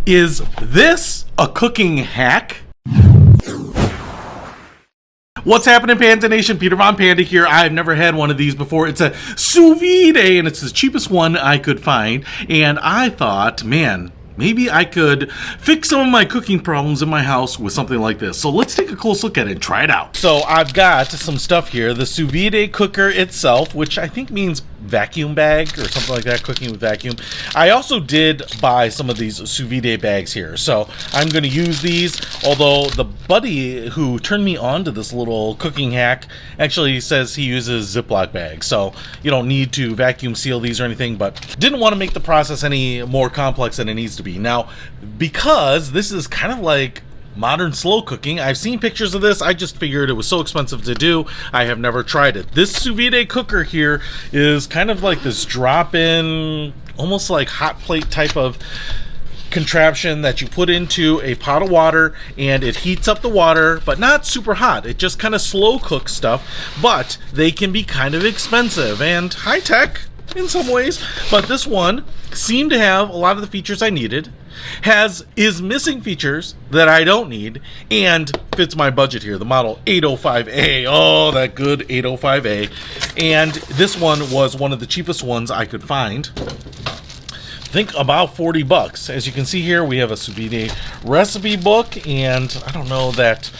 Is this a cooking hack? What's happening, Panda Nation? Peter Von Panda here. I've never had one of these before. It's a Sous Vide, and it's the cheapest one I could find. And I thought, man, maybe I could fix some of my cooking problems in my house with something like this. So let's take a close look at it and try it out. So I've got some stuff here. The Sous Vide cooker itself, which I think means vacuum bag or something like that, cooking with vacuum. I also did buy some of these Sous Vide bags here. So I'm going to use these, although the buddy who turned me on to this little cooking hack actually says he uses Ziploc bags. So you don't need to vacuum seal these or anything, but didn't want to make the process any more complex than it needs to be. Now, because this is kind of like modern slow cooking, I've seen pictures of this. I just figured it was so expensive to do. I have never tried it. This Sous Vide cooker here is kind of like this drop-in, almost like hot plate type of contraption that you put into a pot of water, and it heats up the water, but not super hot. It just kind of slow cooks stuff, but they can be kind of expensive and high-tech in some ways. But this one seemed to have a lot of the features I needed, is missing features that I don't need, and fits my budget here. The model 805A. Oh, that good 805A. And this one was one of the cheapest ones I could find. I think about 40 bucks. As you can see here, we have a Sous Vide recipe book, and I don't know that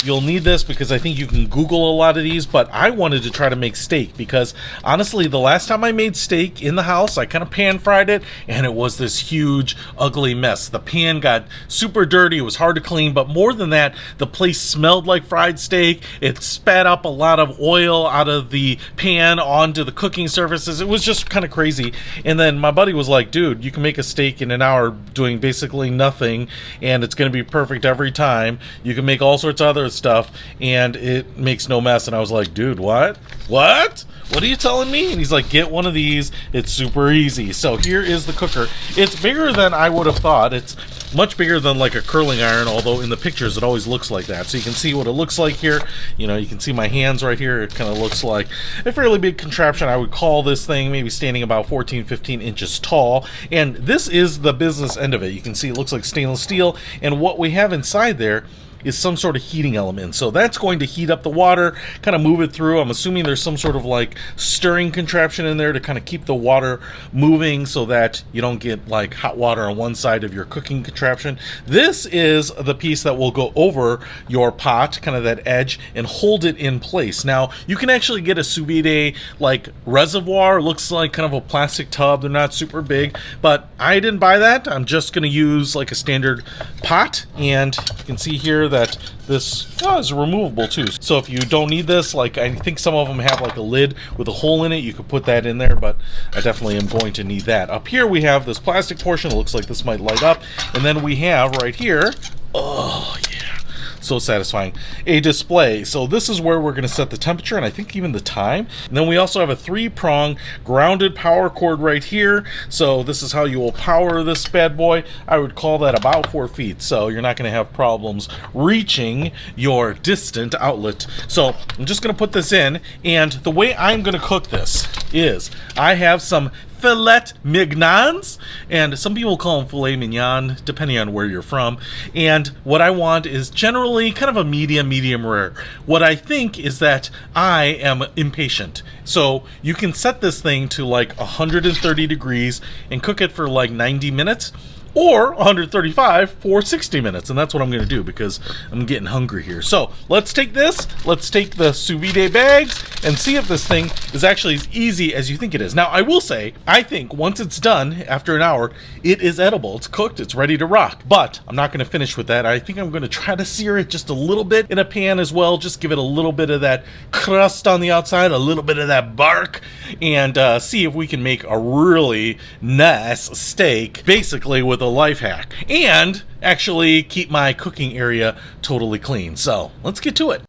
you'll need this because I think you can Google a lot of these, but I wanted to try to make steak because honestly, the last time I made steak in the house, I kind of pan fried it, and it was this huge, ugly mess. The pan got super dirty. It was hard to clean, but more than that, the place smelled like fried steak. It spat up a lot of oil out of the pan onto the cooking surfaces. It was just kind of crazy. And then my buddy was like, dude, you can make a steak in an hour doing basically nothing, and it's going to be perfect every time. You can make all sorts of other stuff, and it makes no mess. And I was like, dude, what are you telling me? And he's like, get one of these. It's super easy. So here is the cooker. It's bigger than I would have thought. It's much bigger than like a curling iron, although in the pictures it always looks like that. So you can see what it looks like here. You know, you can see my hands right here. It kind of looks like a fairly big contraption. I would call this thing maybe standing about 14-15 inches tall. And this is the business end of it. You can see it looks like stainless steel, and what we have inside there is some sort of heating element. So that's going to heat up the water, kind of move it through. I'm assuming there's some sort of like stirring contraption in there to kind of keep the water moving so that you don't get like hot water on one side of your cooking contraption. This is the piece that will go over your pot, kind of that edge, and hold it in place. Now, you can actually get a Sous Vide like reservoir. It looks like kind of a plastic tub. They're not super big, but I didn't buy that. I'm just going to use like a standard pot, and you can see here that this is removable too. So if you don't need this, like I think some of them have like a lid with a hole in it, you could put that in there, but I definitely am going to need that. Up here we have this plastic portion. It looks like this might light up, and then we have right here, oh yeah, so satisfying, a display. So this is where we're going to set the temperature, and I think even the time. And then we also have a 3-prong grounded power cord right here. So this is how you will power this bad boy. I would call that about 4 feet, so you're not going to have problems reaching your distant outlet. So I'm just going to put this in, and the way I'm going to cook this is I have some filet mignons, and some people call them filet mignon depending on where you're from, and what I want is generally kind of a medium rare. What I think is that I am impatient, so you can set this thing to like 130 degrees and cook it for like 90 minutes, or 135 for 60 minutes, and that's what I'm going to do because I'm getting hungry here. So let's take this, let's take the Sous Vide bags, and see if this thing is actually as easy as you think it is. Now, I will say, I think once it's done, after an hour, it is edible. It's cooked, it's ready to rock, but I'm not going to finish with that. I think I'm going to try to sear it just a little bit in a pan as well, just give it a little bit of that crust on the outside, a little bit of that bark, and see if we can make a really nice steak, basically with a life hack, and actually keep my cooking area totally clean. So let's get to it.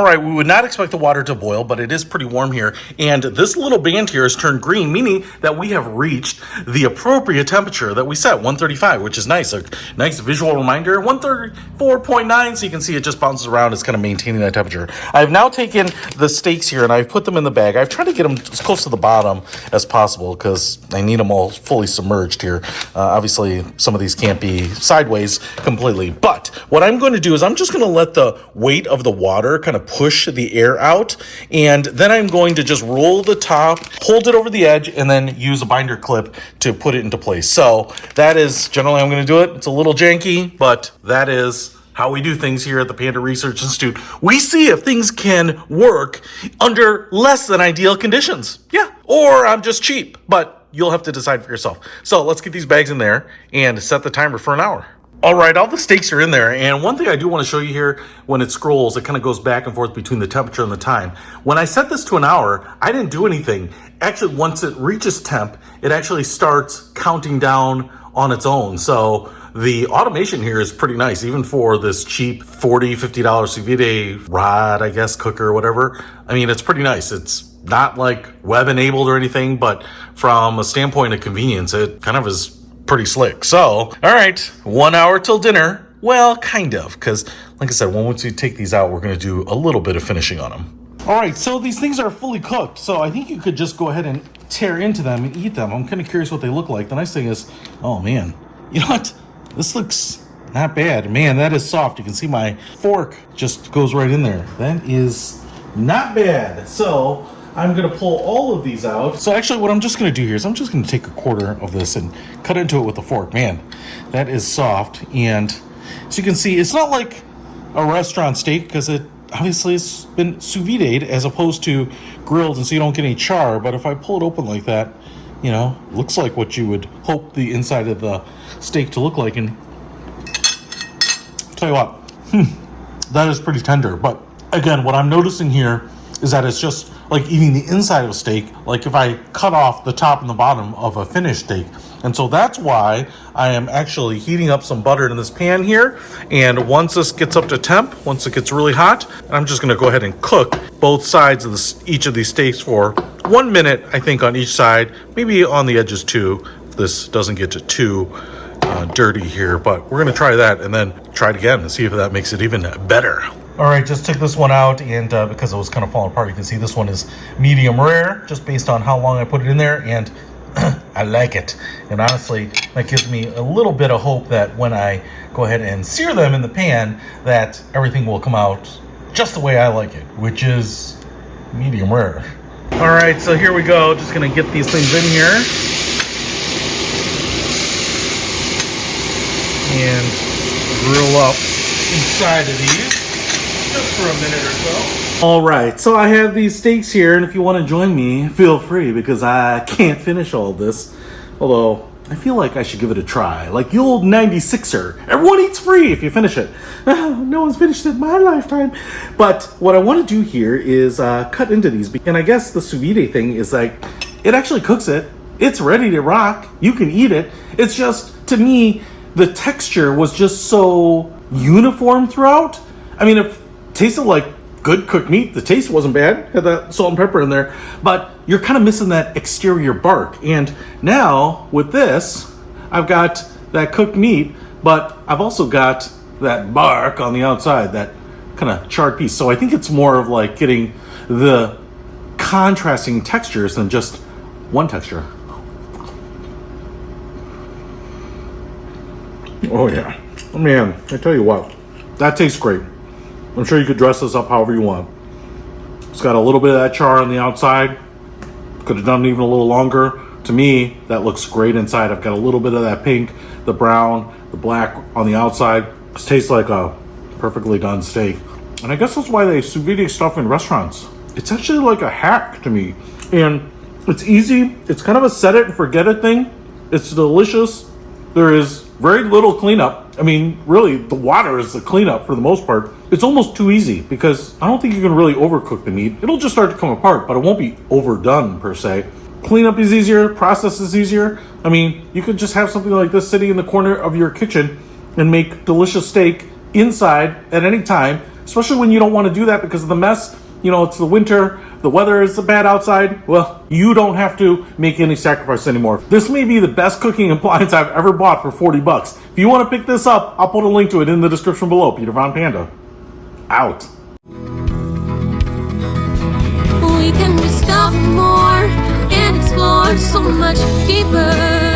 right, we would not expect the water to boil, but it is pretty warm here. And this little band here has turned green, meaning that we have reached the appropriate temperature that we set, 135, which is nice. A nice visual reminder, 134.9, so you can see it just bounces around. It's kind of maintaining that temperature. I've now taken the steaks here and I've put them in the bag. I've tried to get them as close to the bottom as possible because I need them all fully submerged here. Obviously, some of these can't be sideways completely. But what I'm going to do is I'm just going to let the weight of the water kind of push the air out. And then I'm going to just roll the top, hold it over the edge, and then use a binder clip to put it into place. So that is generally how I'm going to do it. It's a little janky, but that is how we do things here at the Panda Research Institute. We see if things can work under less than ideal conditions. Yeah, or I'm just cheap, but you'll have to decide for yourself. So let's get these bags in there and set the timer for an hour. All right, all the steaks are in there, and one thing I do want to show you here, when it scrolls, it kind of goes back and forth between the temperature and the time. When I set this to an hour, I didn't do anything. Actually, once it reaches temp, it actually starts counting down on its own. So the automation here is pretty nice, even for this cheap $40, $50 Sous Vide rod, I guess, cooker or whatever. I mean, it's pretty nice. It's not like web enabled or anything, but from a standpoint of convenience, it kind of is pretty slick. So, all right, 1 hour till dinner. Well, kind of, because like I said, once we take these out, we're going to do a little bit of finishing on them. All right, so these things are fully cooked, so I think you could just go ahead and tear into them and eat them. I'm kind of curious what they look like. The nice thing is, oh man, you know what? This looks not bad. Man, that is soft. You can see my fork just goes right in there. That is not bad. So I'm going to pull all of these out. So actually what I'm just going to do here is I'm just going to take a quarter of this and cut into it with a fork. Man, that is soft. And as you can see, it's not like a restaurant steak because it obviously it's been sous vide as opposed to grilled, and so you don't get any char. But if I pull it open like that, you know, looks like what you would hope the inside of the steak to look like. And tell you what, that is pretty tender. But again, what I'm noticing here is that it's just like eating the inside of a steak, like if I cut off the top and the bottom of a finished steak. And so that's why I am actually heating up some butter in this pan here. And once this gets up to temp, once it gets really hot, I'm just going to go ahead and cook both sides of each of these steaks for 1 minute, I think, on each side, maybe on the edges too, if this doesn't get too dirty here. But we're going to try that and then try it again and see if that makes it even better. All right, just took this one out, and because it was kind of falling apart, you can see this one is medium rare, just based on how long I put it in there, and I like it. And honestly, that gives me a little bit of hope that when I go ahead and sear them in the pan, that everything will come out just the way I like it, which is medium rare. All right, so here we go. Just gonna get these things in here. And grill up inside of these. Just for a minute or so. All right, so I have these steaks here, and if you want to join me, feel free, because I can't finish all this. Although, I feel like I should give it a try. Like the old 96er. Everyone eats free if you finish it. No one's finished it in my lifetime. But what I want to do here is cut into these. And I guess the sous vide thing is like, it actually cooks it. It's ready to rock. You can eat it. It's just, to me, the texture was just so uniform throughout. I mean, it tasted like good cooked meat. The taste wasn't bad. Had that salt and pepper in there. But you're kind of missing that exterior bark. And now, with this, I've got that cooked meat, but I've also got that bark on the outside, that kind of charred piece. So I think it's more of like getting the contrasting textures than just one texture. Oh yeah. Man, I tell you what, that tastes great. I'm sure you could dress this up however you want. It's got a little bit of that char on the outside. Could have done it even a little longer. To me, that looks great inside. I've got a little bit of that pink, the brown, the black on the outside. This tastes like a perfectly done steak. And I guess that's why they sous vide stuff in restaurants. It's actually like a hack to me. And it's easy. It's kind of a set it and forget it thing. It's delicious. There is very little cleanup. I mean, really, the water is the cleanup for the most part. It's almost too easy because I don't think you can really overcook the meat. It'll just start to come apart, but it won't be overdone per se. Cleanup is easier, process is easier. I mean, you could just have something like this sitting in the corner of your kitchen and make delicious steak inside at any time, especially when you don't want to do that because of the mess. You know, it's the winter, the weather is bad outside. Well, you don't have to make any sacrifice anymore. This may be the best cooking appliance I've ever bought for 40 bucks. If you want to pick this up, I'll put a link to it in the description below. Peter Von Panda, out. We can discover more and explore so much deeper.